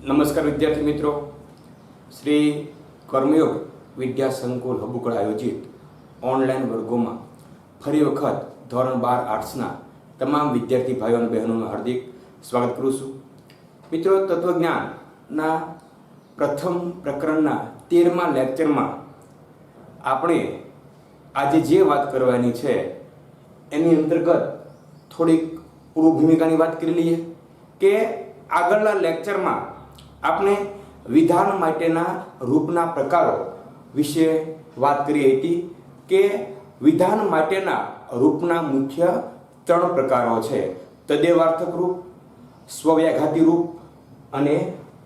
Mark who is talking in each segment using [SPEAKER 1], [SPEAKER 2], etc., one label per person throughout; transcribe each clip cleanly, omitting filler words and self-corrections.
[SPEAKER 1] નમસ્કાર વિદ્યાર્થી મિત્રો, શ્રી કર્મયોગ વિદ્યા સંકુલ હબુકળ આયોજિત ઓનલાઈન વર્ગોમાં ફરી વખત ધોરણ 12 આર્ટ્સના તમામ વિદ્યાર્થી ભાઈઓ અને બહેનોનું હાર્દિક સ્વાગત કરું છું. મિત્રો, તત્વજ્ઞાનના પ્રથમ પ્રકરણના 13મા લેક્ચરમાં આપણે આજે જે વાત કરવાની છે એની અંતર્ગત થોડીક પૂર્વ ભૂમિકાની વાત કરી લઈએ કે આગળના લેક્ચરમાં આપણે વિધાન માટેના રૂપના પ્રકારો વિશે વાત કરી હતી કે વિધાન માટેના રૂપના મુખ્ય 3 પ્રકારો છે: તદ્દેવાર્થક રૂપ, સ્વવ્યાઘાતી રૂપ અને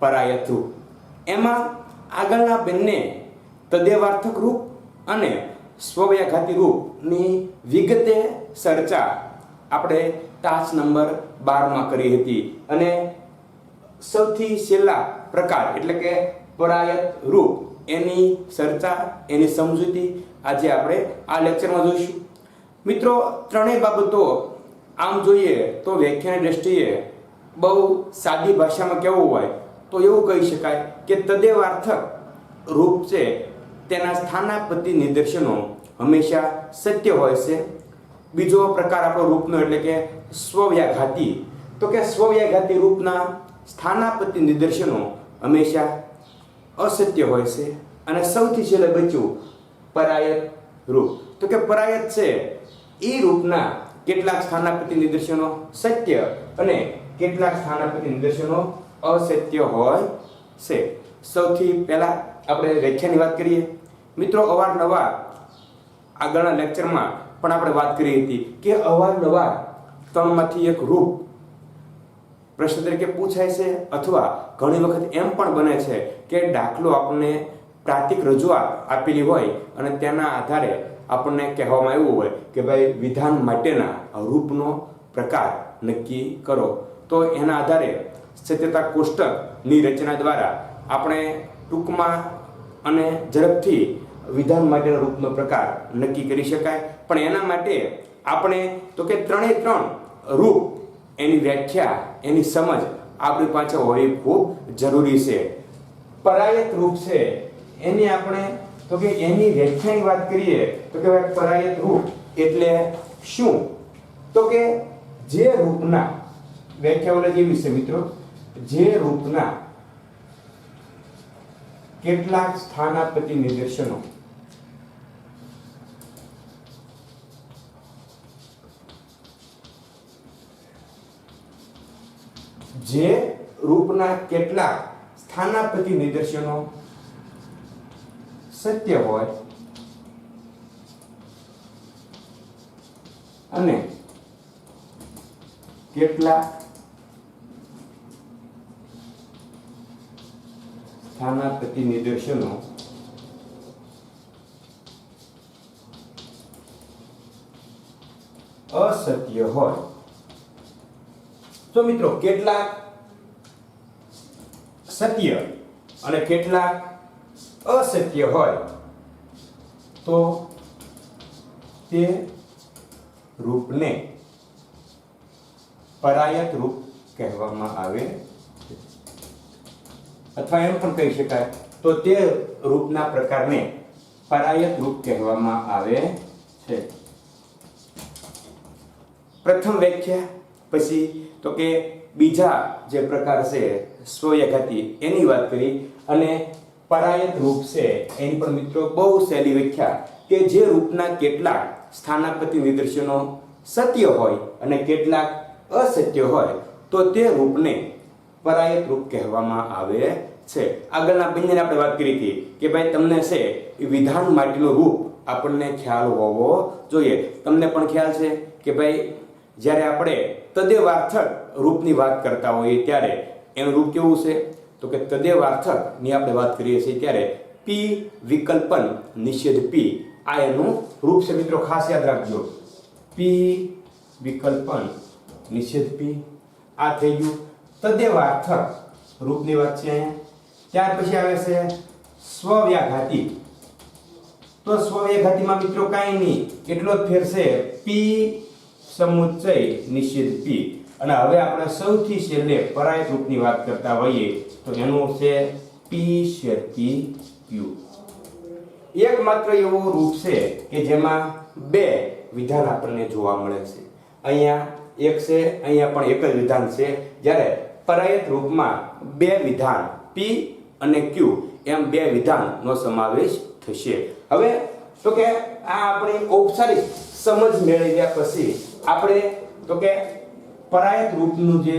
[SPEAKER 1] પરાયત રૂપ. એમાં આગળના બંને તદ્દેવાર્થક રૂપ અને સ્વવ્યાઘાતી રૂપની વિગતે ચર્ચા આપણે ટાસ્ક નંબર 12માં કરી હતી અને સૌથી છેલ્લા પ્રકાર એટલે કે પરાયત રૂપ એની ચર્ચા, એની સમજૂતી આજે આપણે આ લેક્ચરમાં જોઈશું. મિત્રો, ત્રણેય બાબતો આમ જોઈએ તો વ્યાખ્યાની દ્રષ્ટિએ બહુ સાદી ભાષામાં કહેવું હોય તો એવું કહી શકાય કે તદ્દેવાર્થક રૂપ છે તેના સ્થાનાપત્તિ નિદર્શનો હંમેશા સત્ય હોય છે. બીજો પ્રકાર આપણો રૂપનો એટલે કે સ્વવ્યાઘાતી, તો કે સ્વવ્યાઘાતી રૂપના સ્થાનાપત્તિ નિદર્શનો હંમેશા અસત્ય હોય છે. અને સૌથી છેલ્લે બચ્યું પરાયત રૂપ, તો કે પરાયત છે એ રૂપના કેટલાક સ્થાનાપત્તિ નિદર્શનો સત્ય અને કેટલાક સ્થાનાપત્તિ નિદર્શનો અસત્ય હોય છે. સૌથી પહેલા આપણે વ્યાખ્યાની વાત કરીએ. મિત્રો, અવારનવાર આગળના લેક્ચરમાં પણ આપણે વાત કરી હતી કે અવારનવાર 3માંથી એક રૂપ પ્રશ્ન તરીકે પૂછાય છે અથવા ઘણી વખત એમ પણ બને છે કે દાખલો આપણને પ્રાતિક રજૂઆત આપેલી હોય અને તેના આધારે આપણને કહેવામાં આવ્યું હોય કે ભાઈ વિધાન માટેના રૂપનો પ્રકાર નક્કી કરો. તો એના આધારે સત્યતા કોષ્ટકની રચના દ્વારા આપણે ટૂંકમાં અને ઝડપથી વિધાન માટેના રૂપનો પ્રકાર નક્કી કરી શકાય. પણ એના માટે આપણે તો કે 3 રૂપ એની વ્યાખ્યા, એની સમજ આપણી પાસે હોવી ખૂબ જરૂરી છે. પરાયત રૂપ છે એની આપણે તો કે એની વ્યાખ્યાની વાત કરીએ તો કે પરાયત રૂપ એટલે શું? તો કે જે રૂપના વ્યાખ્યા ઓલા જેવી છે મિત્રો, જે રૂપના કેટલાક સ્થાનાપત્તિ નિદર્શનો સત્ય હોય અને કેટલાક સ્થાનાપત્તિ નિદર્શનો અસત્ય હોય. તો મિત્રો, કેટલાક સત્ય અને કેટલાક અસત્ય હોય તો તે રૂપને પરાયત રૂપ કહેવામાં આવે છે. અથવા એમ પણ કહી શકાય તો તે રૂપના પ્રકારને પરાયત રૂપ કહેવામાં આવે છે. પ્રથમ વ્યાખ્યા પછી તો કે બીજા જે પ્રકાર છે સ્વવ્યાઘાતી એની વાત કરી અને પરાયત રૂપ છે એની પણ મિત્રો બહુ સહેલી વ્યાખ્યા કે જે રૂપના કેટલાક સ્થાનાપત્તિ નિદર્શનો સત્ય હોય અને કેટલાક અસત્ય હોય તો તે રૂપને પરાયત રૂપ કહેવામાં આવે છે. આગળના બંનેને આપણે વાત કરી હતી કે ભાઈ તમને છે એ વિધાન માટેનું રૂપ આપણને ખ્યાલ હોવો જોઈએ. તમને પણ ખ્યાલ છે કે ભાઈ જ્યારે આપણે તદ્દેવાર્થક રૂપની વાત કરતા હોઈએ ત્યારે એનું રૂપ કેવું છે? તો કે તદ્દેવાર્થકની આપણે વાત કરીએ છીએ ત્યારે પી વિકલ્પન નિષેધ પી, આ એનું રૂપ છે. મિત્રો, ખાસ યાદ રાખજો, પી વિકલ્પન નિષેધ પી, આ થઈ ગયું તદ્દેવાર્થક રૂપની વાત છે. ત્યાર પછી આવે છે સ્વવ્યાઘાતી. તો સ્વવ્યાઘાતીમાં મિત્રો કાંઈ નહીં, એટલો જ ફેર છે પી સમુચ્ચય નિષેધ પી. અને હવે આપણે સૌથી છેલ્લે પરાયત રૂપની વાત કરતા હોઈએ તો એનું છે P શેરથી Q. એકમાત્ર એવું રૂપ છે કે જેમાં બે વિધાન આપણને જોવા મળે છે. અહીંયા એક છે, અહીંયા પણ એક જ વિધાન છે, જ્યારે પરાયત રૂપમાં બે વિધાન P અને Q એમ બે વિધાનનો સમાવેશ થશે. હવે તો કે આ આપણી ઔપચારિક સમજ મેળવ્યા પછી આપણે તો કે પરાયત રૂપનું જે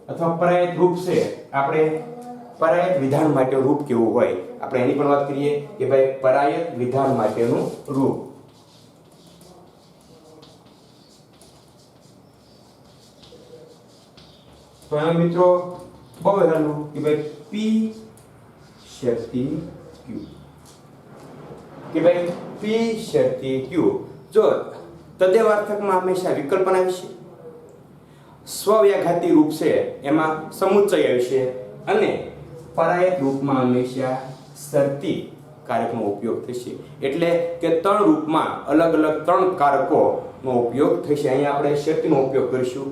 [SPEAKER 1] અથવા પરાયત રૂપ છે, આપણે પરાયત વિધાન માટે રૂપ કેવું હોય આપણે એની પણ વાત કરીએ કે ભાઈ પરાયત વિધાન માટેનું રૂપ. તો આ મિત્રો બહુ સહેલું કે ભાઈ P શેરથી Q, કે ભાઈ P શેરથી Q. જો તદેવાર્થકમાં હંમેશા વિકલ્પન આવશે, સ્વવ્યાઘાતી રૂપ છે એમાં સમુચ્ચય આવશે, અને પરાયત રૂપમાં હંમેશા શરતી કારકનો ઉપયોગ થશે. એટલે કે ત્રણ રૂપમાં અલગ અલગ ત્રણ કારકોનો ઉપયોગ થશે. અહીંયા આપણે શરતીનો ઉપયોગ કરીશું.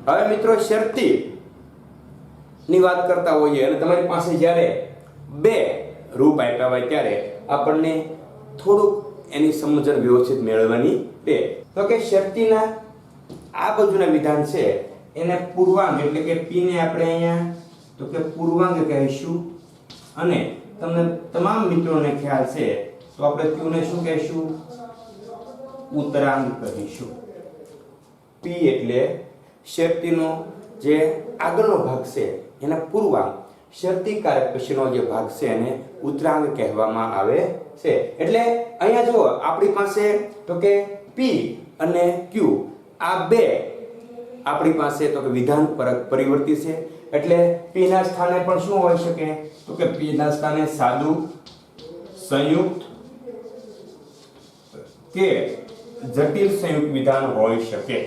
[SPEAKER 1] હવે મિત્રો શરતી ની વાત કરતા હોઈએ અને તમારી પાસે જ્યારે બે રૂપ આપ્યા હોય ત્યારે આપણને થોડુંક એની સમજણ વ્યવસ્થિત મેળવવાની છે. તો કે શરતીના આ બાજુના વિધાન છે એને પૂર્વાંગ એટલે કે P ને આપણે અહીંયા તો કે પૂર્વાંગ કહીશું, અને તમને તમામ મિત્રોને ખ્યાલ છે તો આપણે Q ને શું કહીશું? ઉત્તરાંગ કહીશું. P એટલે શરતીનો જે આગળનો ભાગ છે એને પૂર્વાંગ, શરતી કારક પછીનો જે ભાગ છે એને ઉત્તરાંગ કહેવામાં આવે છે. એટલે અહીંયા જુઓ આપણી પાસે તો કે P અને Q આ બે આપણી પાસે તો કે વિધાન પરિવર્તી છે. એટલે P ના સ્થાને પણ શું હોઈ શકે? તો કે P ના સ્થાને સાદું, સંયુક્ત કે જટિલ સંયુક્ત વિધાન હોઈ શકે.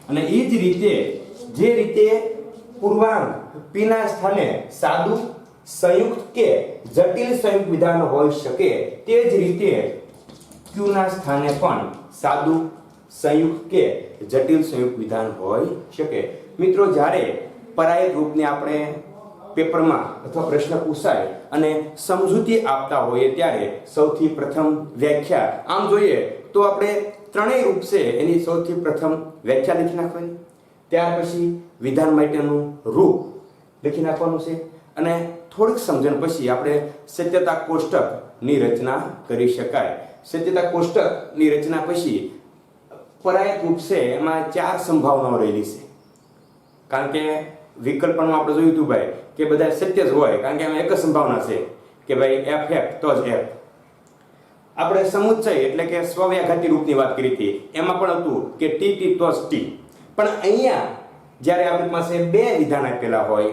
[SPEAKER 1] અને એ જ રીતે જે રીતે પૂર્વાંગ P ના સ્થાને સાદું, સંયુક્ત કે જટિલ સંયુક્ત વિધાન હોઈ શકે, તે જ રીતે Q ના સ્થાને પણ સાદું, સંયુક્ત કે જટિલ સંયુક્ત વિધાન હોઈ શકે. મિત્રો જ્યારે પરાયત રૂપને આપણે પેપરમાં અથવા પ્રશ્ન પૂછાય અને સમજૂતી આપતા હોઈએ ત્યારે સૌથી પ્રથમ વ્યાખ્યા આમ જોઈએ તો આપણે ત્રણેય રૂપ છે એની સૌથી પ્રથમ વ્યાખ્યા લખી નાખવાની, ત્યાર પછી વિધાન માટેનું રૂપ લખી નાખવાનું છે, અને થોડીક સમજણ પછી આપણે સત્યતા કોષ્ટકની રચના કરી શકાય. સત્યતા કોષ્ટકની રચના પછી પરાયત રૂપ છે એમાં ચાર સંભાવનાઓ રહેલી છે. કારણ કે વિકલ્પમાં આપણે જોયું હતું ભાઈ કે બધા સત્ય જ હોય, કારણ કે એમાં એક જ સંભાવના છે કે ભાઈ F તો જ F. આપણે સમુચ્ચય એટલે કે સ્વવ્યાઘાતી રૂપની વાત કરી હતી, એમાં પણ હતું કે T તો જ T. પણ અહીંયા જ્યારે આપણી પાસે બે વિધાન આપેલા હોય,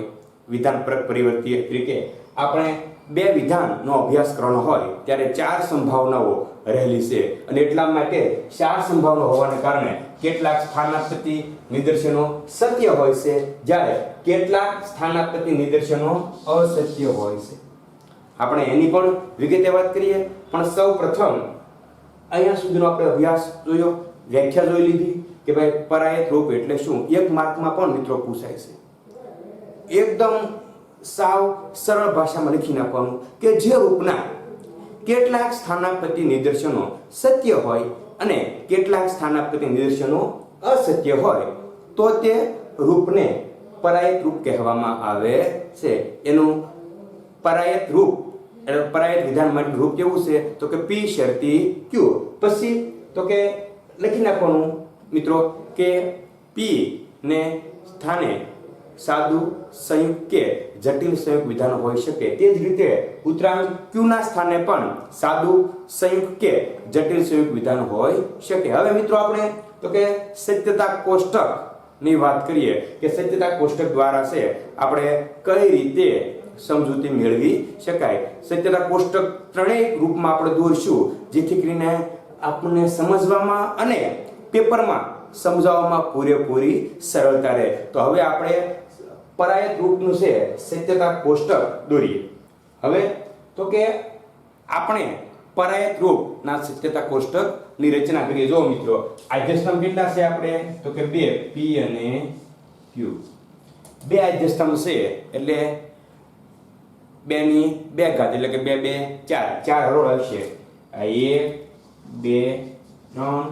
[SPEAKER 1] વિધાન પરિવર્તી તરીકે આપણે બે વિધાનનો અભ્યાસ કરવાનો હોય ત્યારે ચાર સંભાવનાઓ રહેલી છે. અને એટલા માટે ચાર સંભાવનાઓ હોવાને કારણે કેટલાક સ્થાનાપતિ નિદર્શનો સત્ય હોય છે, જ્યારે કેટલાક સ્થાનાપતિ નિદર્શનો અસત્ય હોય છે. આપણે એની પણ વિગતે વાત કરીએ, પણ સૌ પ્રથમ અહીંયા સુધીનો આપણે અભ્યાસ જોયો, વ્યાખ્યા જોઈ લીધી કે ભાઈ પરાયત રૂપ એટલે શું. એક માર્કમાં પણ મિત્રો પૂછાય છે, એકદમ સાવ સરળ ભાષામાં લખી નાખવાનું કે જે રૂપના કેટલાક સ્થાનાપતિ નિદર્શનો સત્ય હોય અને કેટલાક સ્થાનાપતિ નિદર્શનો અસત્ય હોય તો તે રૂપને પરાયત રૂપ કહેવામાં આવે છે. એનું પરાયત રૂપ પરાયત વિધાન માટે રૂપ કેવું છે તો કે P શરતી Q. પછી તો કે લખી નાખવાનું મિત્રો કે P ને સ્થાને સાદું, સંયુક્ત કે જટિલ સંયુક્ત વિધાન હોઈ શકે. તે જ રીતે ઉત્તરાંગ Q ના સ્થાને પણ સાદું, સંયુક્ત કે જટિલ સંયુક્ત વિધાન હોઈ શકે. હવે મિત્રો આપણે તો કે સત્યતા કોષ્ટકની વાત કરીએ કે સત્યતા કોષ્ટક દ્વારા છે આપણે કઈ રીતે સમજૂતી મેળવી શકાય. સત્યતા કોષ્ટક ત્રણેય રૂપમાં આપણે દોરશું જેથી કરીને આપણને સમજવામાં અને પેપરમાં સમજાવવામાં પૂરેપૂરી સરળતા રહે. તો હવે આપણે પરાયત રૂપનું છે સત્યતા કોષ્ટક દોરીએ. હવે તો કે આપણે પરાયત રૂપના સત્યતા કોષ્ટકની રચના કરીએ. જો મિત્રો આદ્યસ્તંભ કેટલા છે આપણે? તો કે 2, p અને q. 2 આદ્યસ્તંભ છે એટલે 2 ની 2 ઘાત એટલે કે 2 2 4 4 હરોળ આવશે. આ 1 2 3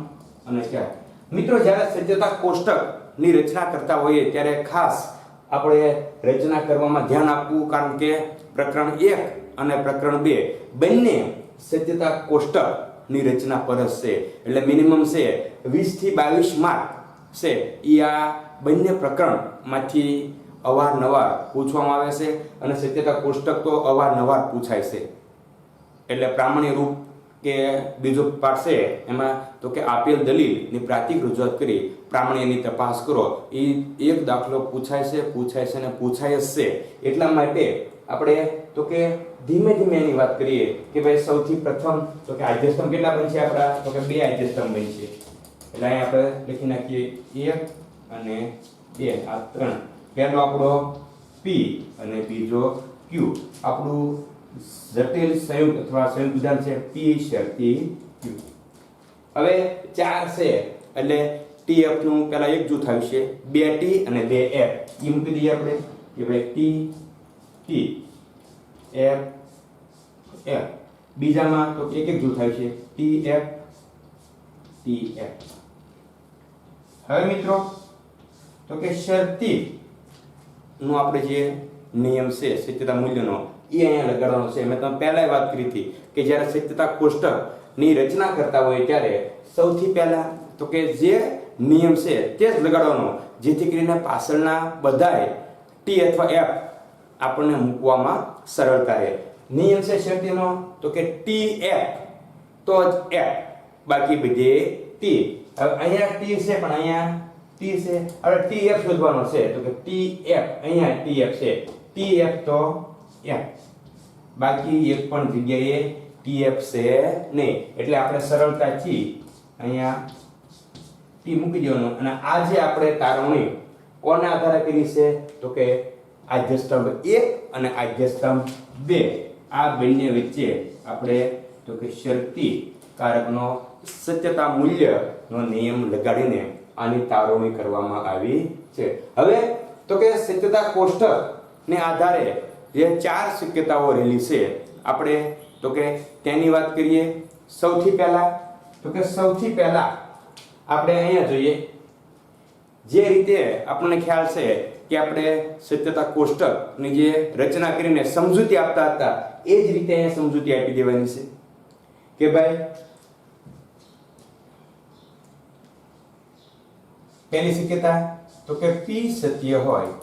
[SPEAKER 1] અને 4. મિત્રો જ્યારે સત્યતા કોષ્ટકની રચના કરતા હોઈએ ત્યારે ખાસ આપણે રચના કરવામાં ધ્યાન આપવું, કારણ કે પ્રકરણ 1 અને પ્રકરણ 2 બંને સત્યતા કોષ્ટકની રચના પર છે. એટલે મિનિમમ છે 20 થી 22 માર્ક છે એ આ બંને પ્રકરણમાંથી અવારનવાર પૂછવામાં આવે છે. અને સત્યતા કોષ્ટક તો અવારનવાર પૂછાય છે. એટલે પ્રામાણ્ય રૂપ કે બીજો પાઠ છે એમાં તો કે આપેલ દલીલની પ્રાતિક રજૂઆત કરી પ્રામાણ્યની તપાસ કરો. એ એક દાખલો પૂછાય છે અને પૂછાય જ છે. એટલા માટે આપણે તો કે ધીમે ધીમે એની વાત કરીએ કે ભાઈ સૌથી પ્રથમ તો કે આદ્યસ્તંભ કેટલા બનશે આપણા? તો કે 2 આદ્યસ્તંભ બનશે. એટલે અહીં આપણે લખી નાખીએ 1 અને 2 આ 3. પહેલો આપણો p અને બીજો q. આપણું જટિલ સંયુક્ત અથવા સંયુક્ત વિધાન છે p શરતી q. હવે 4 છે એટલે tf નું પહેલા એક જૂથ આવશે, 2t અને 2f. એ મૂકી દઈએ આપણે કે ભાઈ t f f. બીજામાં તો એક જૂથ આવશે tf tf. હવે મિત્રો તો કે શરતી નું આપણે જે નિયમ છે સત્યતા મૂલ્યનો એ અહીંયા લગાડવાનો છે. મેં તમને પહેલા વાત કરી હતી કે જ્યારે સત્યતા કોષ્ટકની રચના કરતા હોય ત્યારે સૌથી પહેલા તો કે જે નિયમ છે તે જ લગાડવાનો, જેથી કરીને પાછળના બધાય t અથવા f આપણને મૂકવામાં સરળતા રહે. નિયમ છે શરતીનો તો કે tf તો જ f, બાકી બધે t. હવે અહીંયા t છે પણ અહીંયા t છે. હવે tf શોધવાનો છે તો કે tf અહીંયા tf છે, tf તો f, બાકી એક પણ જગ્યાએ tf છે નહીં. એટલે આપણે સરળતાથી અહીંયા t મૂકી દેવાનો. અને આ જે આપણે તારવણી કોના આધારે કરી છે તો કે આદ્યસ્તંભ 1 અને આદ્યસ્તંભ 2 આ બંને વચ્ચે આપણે તો કે શરતી કારકનો સત્યતા મૂલ્યનો નિયમ લગાડીને આની તારવણી કરવામાં આવી છે. હવે તો કે સત્યતા કોષ્ટકને આધારે જે 4 શક્યતાઓ રહેલી છે આપણે તો કે તેની વાત કરીએ. સૌથી પહેલા આપણે અહીંયા જોઈએ જે રીતે આપણને ખ્યાલ છે કે આપણે સત્યતા કોષ્ટકની જે રચના કરીને સમજૂતી આપતા હતા એ જ રીતે અહીંયા સમજૂતી આપી દેવાની છે કે ભાઈ પહેલી શક્યતા તો કે p સત્ય હોય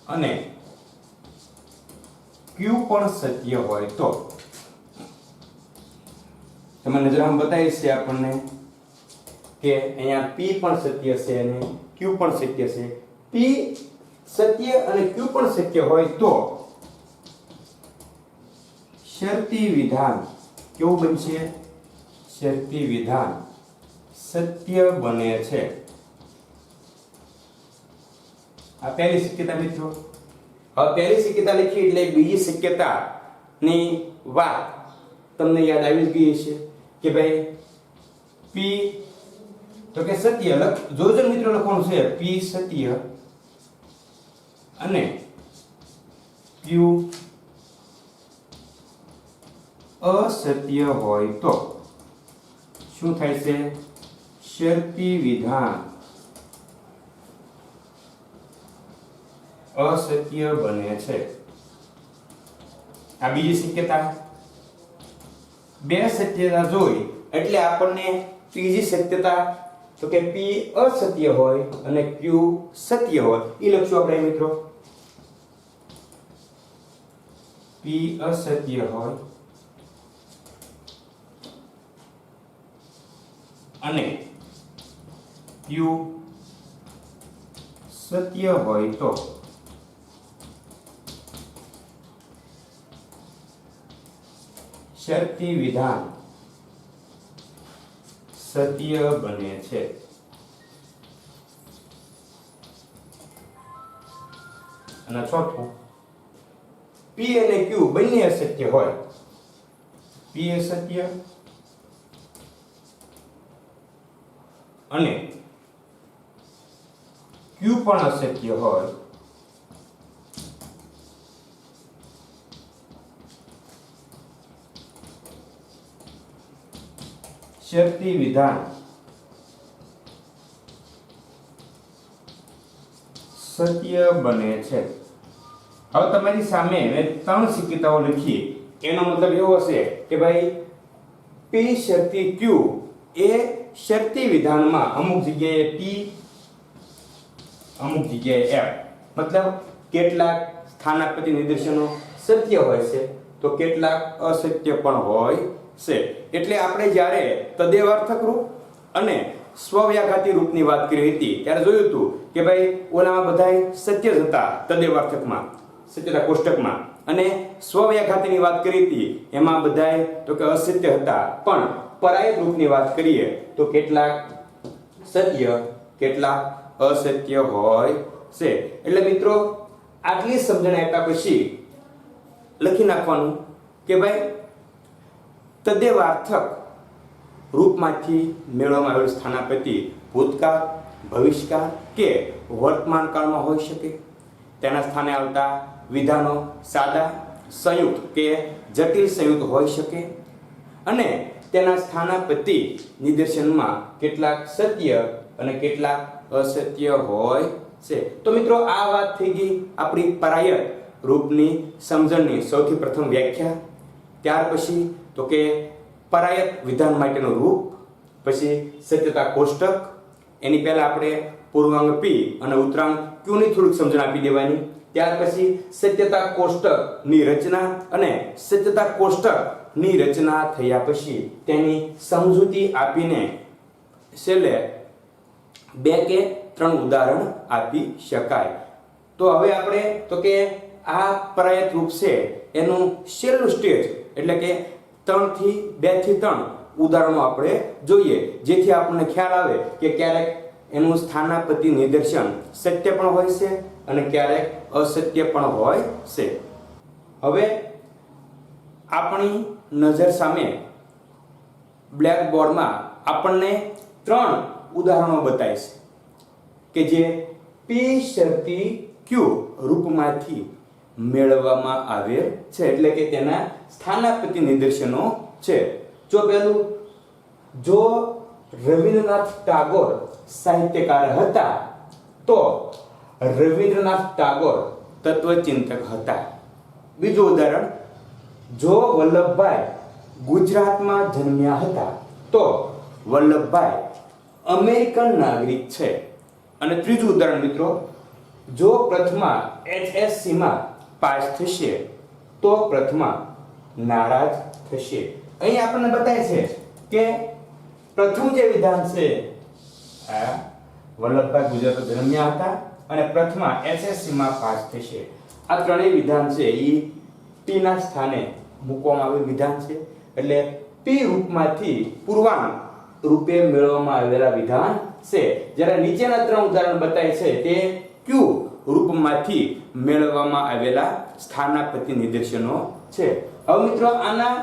[SPEAKER 1] અને q પણ સત્ય હોય તો તમે નજરામાં બતાવી છે આપણને કે અહીંયા p પણ સત્ય છે અને q પણ સત્ય છે. p સત્ય અને q પણ સત્ય હોય તો શરતી વિધાન કેવું બનશે? શરતી વિધાન સત્ય બને છે. આ પહેલી શક્યતા મિત્રો. હવે પહેલી શક્યતા લખી એટલે બીજી શક્યતાની વાત તમને યાદ આવી ગઈ છે કે ભાઈ p તો કે સત્ય જોજો મિત્રો લખવાનું છે p સત્ય અને q અસત્ય હોય તો શું થાય છે? શરતી વિધાન અસત્ય બને છે. આ બીજી શક્યતા. બે શક્યતા જોઈ એટલે આપણને ત્રીજી શક્યતા તો કે p અસત્ય હોય અને q સત્ય હોય એ લખશું આપણે મિત્રો. p અસત્ય હોય અને q સત્ય હોય તો શરતી વિધાન સત્ય બને છે. અને ચોથું p અને q બંને અસત્ય હોય P એ સત્ય અને Q પણ અસત્ય હોય શરતી વિધાન સત્ય બને છે। હવે તમારી સામે મેં 3 શક્યતાઓ લખી, એનો મતલબ એવો છે કે ભાઈ P શરતી Q એ શરતી વિધાનમાં અમુક જગ્યાએ P અમુક જગ્યાએ F, મતલબ કેટલાક સ્થાનાપતિ નિદર્શનો સત્ય હોય છે તો કેટલાક અસત્ય પણ હોય છે। એટલે આપણે જ્યારે તદેવાર્થક રૂપ અને સ્વવ્યાઘાતી રૂપની વાત કરી હતી ત્યારે જોયું હતું કે ભાઈ ઓલામાં બધાય સત્ય જ હતા તદેવાર્થકમાં, સત્યતા કોષ્ટકમાં, અને સ્વવ્યાઘાતીની વાત કરી હતી એમાં બધાય તો કે અસત્ય હતા, પણ પરાયત રૂપની વાત કરીએ તો કેટલાક સત્ય કેટલાક અસત્ય હોય છે। એટલે મિત્રો આટલી સમજણ આપ્યા પછી લખી નાખવાનું કે ભાઈ તદેવાર્થક રૂપમાંથી મેળવવામાં આવેલ સ્થાનાપતિ ભૂતકાળ, ભવિષ્યકાળ કે વર્તમાન કાળમાં હોઈ શકે। તેના સ્થાને આવતા વિધાનો સાદા, સંયુક્ત કે જટિલ સંયુક્ત હોઈ શકે અને તેના સ્થાનાપતિ નિદર્શનમાં કેટલાક સત્ય અને કેટલાક અસત્ય હોય છે। તો મિત્રો આ વાત થઈ ગઈ આપણી પરાયત રૂપની સમજણની સૌથી પ્રથમ વ્યાખ્યા। ત્યાર પછી તો કે પરાયત વિધાન માટેનું રૂપ, પછી સત્યતા કોષ્ટક, એની પહેલા આપણે પૂર્વાંગ P અને ઉત્તરાંગ Q ની થોડીક સમજણ આપી દેવાની। ત્યાર પછી સત્યતા કોષ્ટકની રચના અને સત્યતા કોષ્ટકની રચના થયા પછી તેની સમજૂતી આપીને છેલ્લે 2 કે 3 ઉદાહરણ આપી શકાય। તો હવે આપણે તો કે આ પરાયત રૂપ છે એનું છેલ્લું સ્ટેજ એટલે કે 2 થી 3 ઉદાહરણો આપણે જોઈએ, જેથી આપણને ખ્યાલ આવે કે ક્યારેક એનું સ્થાનાપતિ નિદર્શન સત્ય પણ હોય છે અને ક્યારેક અસત્ય પણ હોય છે। હવે આપણી નજર સામે બ્લેકબોર્ડમાં આપણને 3 ઉદાહરણો બતાય છે કે જે P શરતી Q રૂપમાંથી મેળવવામાં આવેલ છે, એટલે કે તેના સ્થાનાપતિ નિદર્શનો છે। જો પહેલું, જો રવિન્દ્રનાથ ટાગોર સાહિત્યકાર હતા તો રવિન્દ્રનાથ ટાગોર તત્વચિંતક હતા। બીજું ઉદાહરણ, જો વલ્લભભાઈ ગુજરાતમાં જન્મ્યા હતા તો વલ્લભભાઈ અમેરિકન નાગરિક છે। અને ત્રીજું ઉદાહરણ મિત્રો, જો પ્રથમા HSC માં પાસ થશે તો પ્રથમા નારાજ થશે। અહીં આપણને બતાય છે કે પ્રથમ જે વિધાન છે આ વલ્લભભાઈ ગુજરાતમાં જન્મ્યા હતા અને પ્રથમા HSC માં પાસ થશે, આ ત્રણેય વિધાન છે એ P ના સ્થાને મૂકવામાં આવેલ વિધાન છે। એટલે P રૂપમાંથી પૂર્વાંગ રૂપે મેળવવામાં આવેલા વિધાન છે, જ્યારે નીચેના 3 ઉદાહરણ બતાય છે તે Q રૂપમાંથી મેળવવામાં આવેલા સ્થાનાપતિ નિદર્શનો છે। હવે મિત્રો આના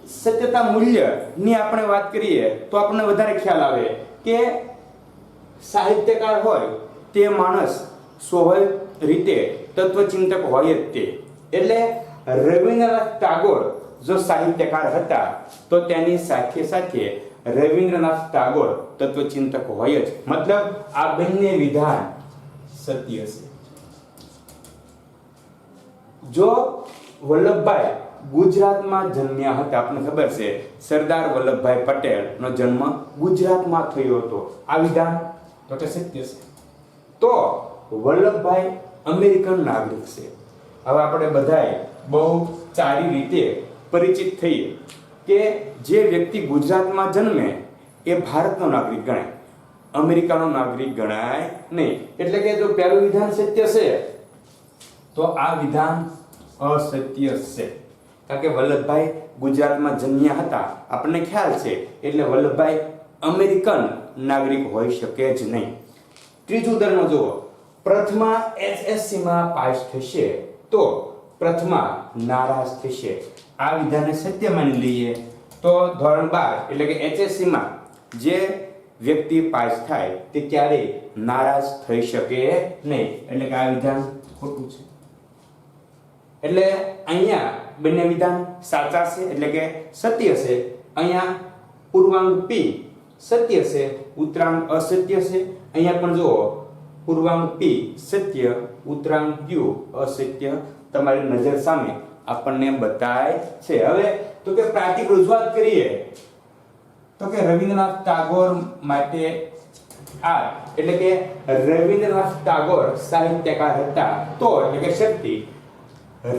[SPEAKER 1] સત્યતા મૂલ્યની આપણે વાત કરીએ તો આપણને વધારે ખ્યાલ આવે કે સાહિત્યકાર હોય તે માણસ સ્વાભાવિક રીતે તત્વચિંતક હોય જ તે। એટલે રવિન્દ્રનાથ ટાગોર જો સાહિત્યકાર હતા તો તેની સાથે સાથે રવિન્દ્રનાથ ટાગોર તત્વચિંતક હોય જ, મતલબ આ બંને વિધાન સત્ય છે। જો વલ્લભભાઈ ગુજરાતમાં જન્મ્યા હતા, આપણને ખબર છે સરદાર વલ્લભભાઈ પટેલનો જન્મ ગુજરાતમાં થયો હતો, આ વિધાન તો કે સત્ય છે। તો વલ્લભભાઈ અમેરિકન નાગરિક છે। હવે આપણે બધાય બહુ સારી રીતે પરિચિત થઈએ કે જે વ્યક્તિ ગુજરાતમાં જન્મે એ ભારતનો નાગરિક ગણાય, અમેરિકાનો નાગરિક ગણાય નહીં। એટલે કે જો પહેલું વિધાન સત્ય છે તો આ વિધાન અસત્ય છે, કારણ કે વલ્લભભાઈ ગુજરાતમાં જન્મ્યા હતા આપણને ખ્યાલ છે, એટલે વલ્લભભાઈ અમેરિકન નાગરિક હોઈ શકે જ નહીં। ત્રીજું ઉદાહરણ જુઓ, પ્રથમા HSC માં પાસ થશે તો પ્રથમા નારાજ થશે, આ વિધાનને સત્ય માની લઈએ તો ધોરણ 12 એટલે કે HSC માં જે વ્યક્તિ પાસ થાય તે ક્યારેય નારાજ થઈ શકે નહીં, એટલે કે આ વિધાન ખોટું છે. એટલે અહીંયા બંને વિધાન સાચા છે એટલે કે સત્ય છે. અહીંયા પૂર્વાંક P સત્ય છે, ઉત્તરાંક અસત્ય છે. અહીંયા પણ જુઓ પૂર્વાંક P સત્ય, ઉત્તરાંક Q અસત્ય તમારી નજર સામે આપણને બતાય છે. હવે તો કે પ્રાતિક રજૂઆત કરીએ તો કે રવિન્દ્રનાથ ટાગોર માટે આ એટલે કે રવિન્દ્રનાથ ટાગોર સાહિત્યકાર હતા તો એટલે કે શક્તિ,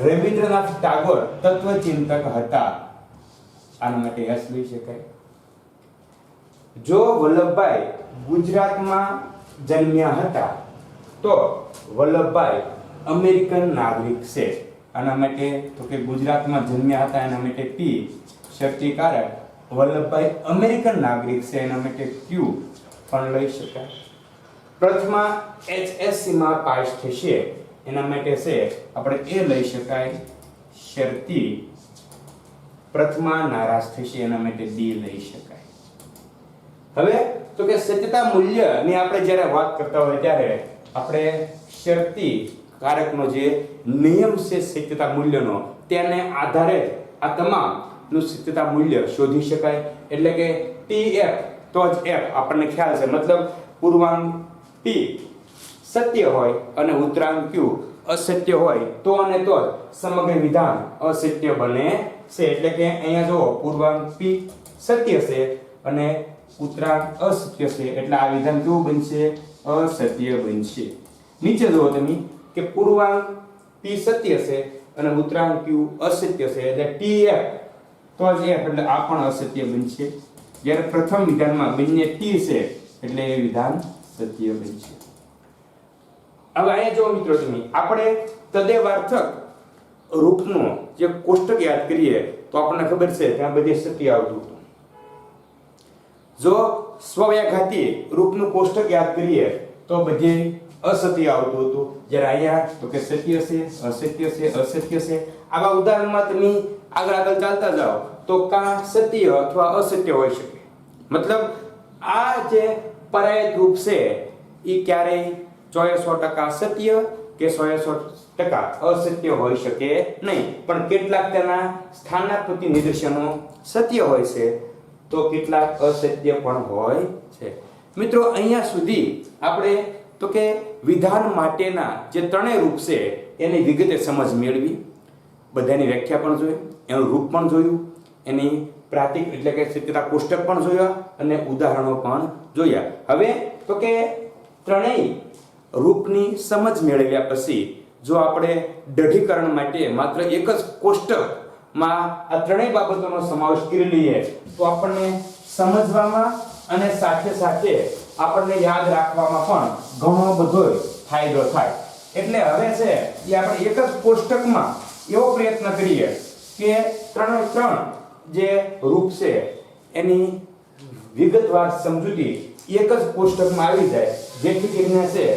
[SPEAKER 1] રવિન્દ્રનાથ ટાગોર તત્વચિંતક હતા, આના માટે યસ લઈ શકાય. જો વલ્લભભાઈ ગુજરાતમાં જન્મ્યા હતા તો વલ્લભભાઈ અમેરિકન નાગરિક છે, આના માટે તો કે ગુજરાતમાં જન્મ્યા હતા એના માટે P શક્તિકારક, વલ્લભભાઈ અમેરિકન નાગરિક છે એના માટે Q પણ લઈ શકાય. પ્રથમા HSC માં પાસ થશે એના માટે છે આપણે એ લઈ શકાય શરતી, પ્રથમા નારાજ થશે એના માટે D લઈ શકાય. હવે તો કે સત્યતા મૂલ્યની આપણે જ્યારે વાત કરતા હોય ત્યારે આપણે શરતી કારકનો જે નિયમ છે સત્યતા મૂલ્યનો તેને આધારે આ તમામ નું સત્યતા મૂલ્ય શોધી શકાય. એટલે કે TF તો જ F આપણને ખ્યાલ છે, મતલબ પૂર્વાંક P સત્ય હોય અને ઉત્તરાંક Q અસત્ય હોય તો અને તો જ સમગ્ર વિધાન અસત્ય બને છે. એટલે કે અહીંયા જો પૂર્વાંક P સત્ય છે અને ઉત્તરાંક અસત્ય છે એટલે આ વિધાન કેવું બનશે? અસત્ય બનશે. નીચે જુઓ તમે કે પૂર્વાંક P સત્ય છે અને ઉત્તરાંક Q અસત્ય છે એટલે TF તો જ F એટલે આ પણ અસત્ય બનશે. જ્યારે પ્રથમ વિધાનમાં બંને T છે એટલે એ વિધાન સત્ય બનશે. હવે અહીંયા જો મિત્રો તમે આપણે તદેવાર્થક રૂપનો જે કોષ્ટક યાદ કરીએ તો આપણને ખબર છે ત્યાં બધે સત્ય આવતું હતું. જો સ્વવ્યાઘાતી રૂપનું કોષ્ટક યાદ કરીએ તો બધે અસત્ય આવતું હતું. જ્યારે અહીંયા તો કે સત્ય છે, અસત્ય છે, અસત્ય છે. આવા ઉદાહરણમાં તમે આગળ ચાલતા જાઓ તો કાં સત્ય અથવા અસત્ય હોઈ શકે. મતલબ આ જે પરાયત રૂપ છે એ ક્યારેય 100% સત્ય કે 100% અસત્ય હોઈ શકે નહીં, પણ કેટલાક તેના સ્થાનાપતિ નિદર્શનો સત્ય હોય છે તો કેટલાક અસત્ય પણ હોય છે. મિત્રો અહીંયા સુધી આપણે તો કે વિધાન માટેના જે ત્રણેય રૂપ છે એની વિગતે સમજ મેળવી, બધાની વ્યાખ્યા પણ જોઈ, એનું રૂપ પણ જોયું, એની પ્રાતિક એટલે કે સત્યતા કોષ્ટક પણ જોયા અને ઉદાહરણો પણ જોયા. હવે તો કે ત્રણેય રૂપની સમજ મેળવ્યા પછી જો આપણે દઢીકરણ માટે માત્ર એક જ કોષ્ટકમાં આ ત્રણેય બાબતોનો સમાવેશ કરી લઈએ તો આપણને સમજવામાં અને સાથે સાથે આપણને યાદ રાખવામાં પણ ઘણો બધો ફાયદો થાય. એટલે હવે છે એ આપણે એક જ કોષ્ટકમાં એવો પ્રયત્ન કરીએ કે ત્રણ જે રૂપ છે એની વિગતવાર સમજૂતી એક જ કોષ્ટકમાં આવી જાય જેથી કરીને છે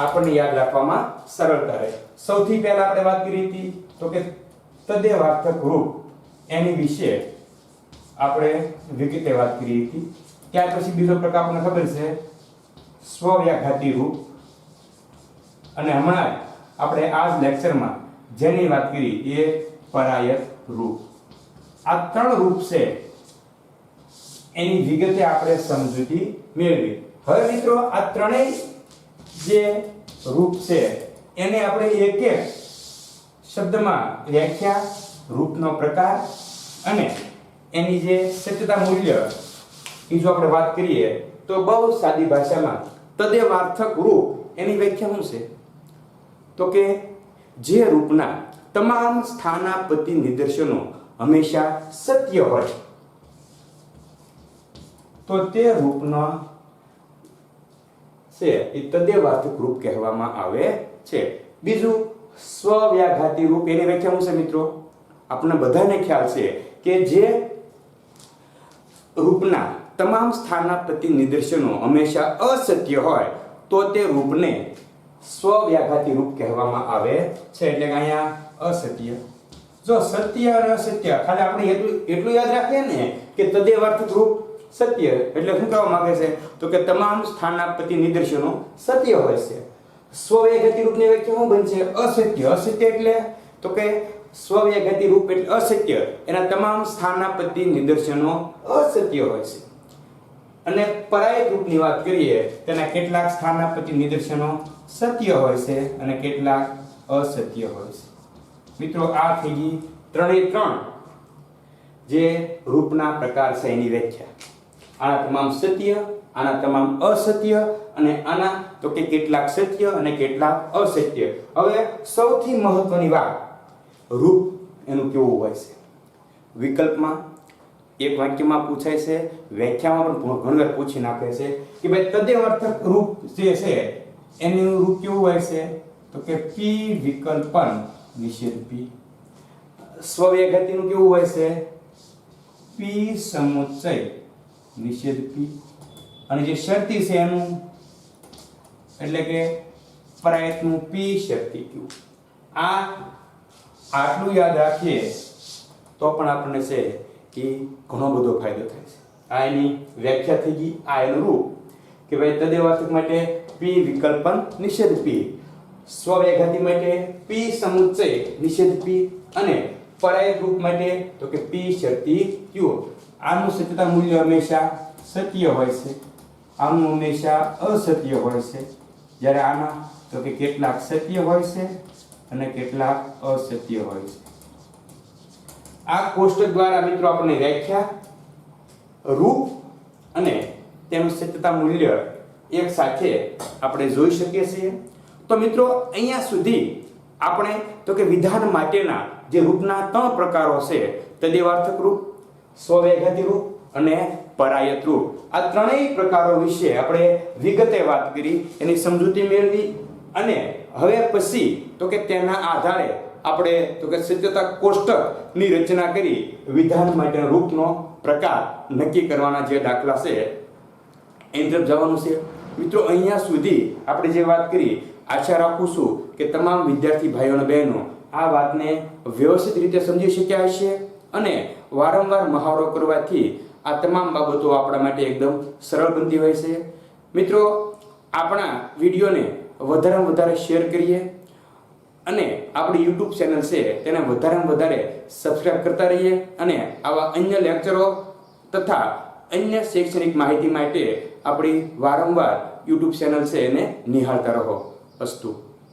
[SPEAKER 1] આપણને યાદ રાખવામાં સરળતા રહે. સૌથી પહેલા આપણે વાત કરી હતી તો કે તદેવાર્થક રૂપ એની વિશે આપણે વિગતે વાત કરી હતી. ત્યાર પછી બીજો પ્રકાર આપણને ખબર છે સ્વવ્યાઘાતી રૂપ, અને હમણાં આપણે આ જ લેક્ચરમાં જેની વાત કરી એ પરાયત રૂપ. આ ત્રણ રૂપ છે એની વિગતે આપણે સમજૂતી મેળવી. હવે મિત્રો આ ત્રણેય જે રૂપ છે એને આપણે એક એક શબ્દમાં વ્યાખ્યા, રૂપનો પ્રકાર અને એની જે સત્યતા મૂલ્ય એ જો આપણે વાત કરીએ તો બહુ સાદી ભાષામાં તદેવાર્થક રૂપ એની વ્યાખ્યા શું છે તો કે જે રૂપના તમામ સ્થાનાપતિ નિદર્શનો હંમેશા સત્ય હોય તો તે રૂપનો છે એ તદેવાર્થક રૂપ કહેવામાં આવે છે. બીજું સ્વવ્યાઘાતી રૂપ એની વ્યાખ્યા શું છે મિત્રો? આપણને બધાને ખ્યાલ છે કે જે રૂપના તમામ સ્થાનાપતિ નિદર્શનો હંમેશા અસત્ય હોય તો તે રૂપને સ્વવ્યાઘાતી રૂપ કહેવામાં આવે છે. એટલે કે અહીંયા અસત્ય. જો સત્ય અને અસત્ય ખાલી આપણે એટલું યાદ રાખીએ ને કે તદેવાર્થક રૂપ સત્ય એટલે શું કહેવા માંગે છે તો કે તમામ સ્થાનાપતિ નિદર્શનો સત્ય હોય છે. સ્વવ્યાઘાતી રૂપની વ્યાખ્યા શું બનશે? અસત્ય. અસત્ય એટલે તો કે સ્વવ્યાઘાતી રૂપ એટલે અસત્ય, એના તમામ સ્થાનાપતિ નિદર્શનો અસત્ય હોય છે. અને પરાયત રૂપની વાત કરીએ તેના કેટલાક સ્થાનાપતિ નિદર્શનો સત્ય હોય છે અને કેટલાક અસત્ય હોય છે. મિત્રો આ થઈ ગઈ ત્રણે ત્રણ જે રૂપના પ્રકાર છે એની વ્યાખ્યા. આના તમામ સત્ય, આના તમામ અસત્ય અને આના તો કે કેટલાક સત્ય અને કેટલાક અસત્ય. હવે સૌથી મહત્વની વાત, રૂપ એનું કેવું હોય છે? વિકલ્પમાં એક વાક્યમાં પૂછાય છે, વ્યાખ્યામાં પણ ઘણી વાર પૂછી નાખે છે કે ભાઈ તદેવાર્થક રૂપ જે છે એનું રૂપ કેવું હોય છે તો કે પી વિકલ્પન નિષેધ પી. સ્વવ્યાઘાતીનું કેવું હોય છે? પી સમુચ્ચય નિષેધ પી. અને જે શરતી છે એનું એટલે કે પરાયતનું પી શરતી ક્યુ. આટલું યાદ રાખીએ તો પણ આપણને છે કે ઘણો બધો ફાયદો થાય છે. આ એની વ્યાખ્યા થઈ ગઈ. આ એનું રૂપ કે ભાઈ તદેવાર્થક માટે પી વિકલ્પન નિષેધ પી, સ્વવ્યાઘાતી માટે પી સમુચ્ચય નિષેધ પી અને પરાયત રૂપ માટે તો કે પી શરતી ક્યુ. આનું સત્યતા મૂલ્ય હંમેશા સત્ય હોય છે, આનું હંમેશા અસત્ય હોય છે, જ્યારે આના તો કે કેટલાક સત્ય હોય છે અને કેટલાક અસત્ય હોય છે. આ કોષ્ટક દ્વારા મિત્રો આપણને વ્યાખ્યા, રૂપ અને તેનું સત્યતા મૂલ્ય એક સાથે આપણે જોઈ શકીએ છીએ. તો મિત્રો અહીંયા સુધી આપણે તો કે વિધાન માટેના જે રૂપના ત્રણ પ્રકારો છે, તદેવાર્થક રૂપ, સ્વવ્યાઘાતી રૂપ અને પરાયત રૂપ, આ ત્રણેય પ્રકારો વિશે આપણે વિગતે વાત કરી, એની સમજૂતી મેળવી અને હવે પછી તો કે તેના આધારે આપણે તો કે સત્યતા કોષ્ટકની રચના કરી વિધાન માટેના રૂપનો પ્રકાર નક્કી કરવાના જે દાખલા છે એની તરફ જવાનું છે. મિત્રો અહીંયા સુધી આપણે જે વાત કરી, આશા રાખું છું કે તમામ વિદ્યાર્થી ભાઈઓ અને બહેનો આ વાતને વ્યવસ્થિત રીતે સમજી શક્યા હશે અને વારંવાર મહાવરો કરવાથી આ તમામ બાબતો આપણા માટે એકદમ સરળ બનતી હોય છે. મિત્રો આપણા વિડીયોને વધારેમાં વધારે શેર કરીએ અને આપણી YouTube ચેનલ છે તેને વધારેમાં વધારે સબસ્ક્રાઇબ કરતા રહીએ અને આવા અન્ય લેક્ચરો તથા અન્ય શૈક્ષણિક માહિતી માટે આપણી વારંવાર YouTube ચેનલ છે એને નિહાળતા રહો. અસ્તુ.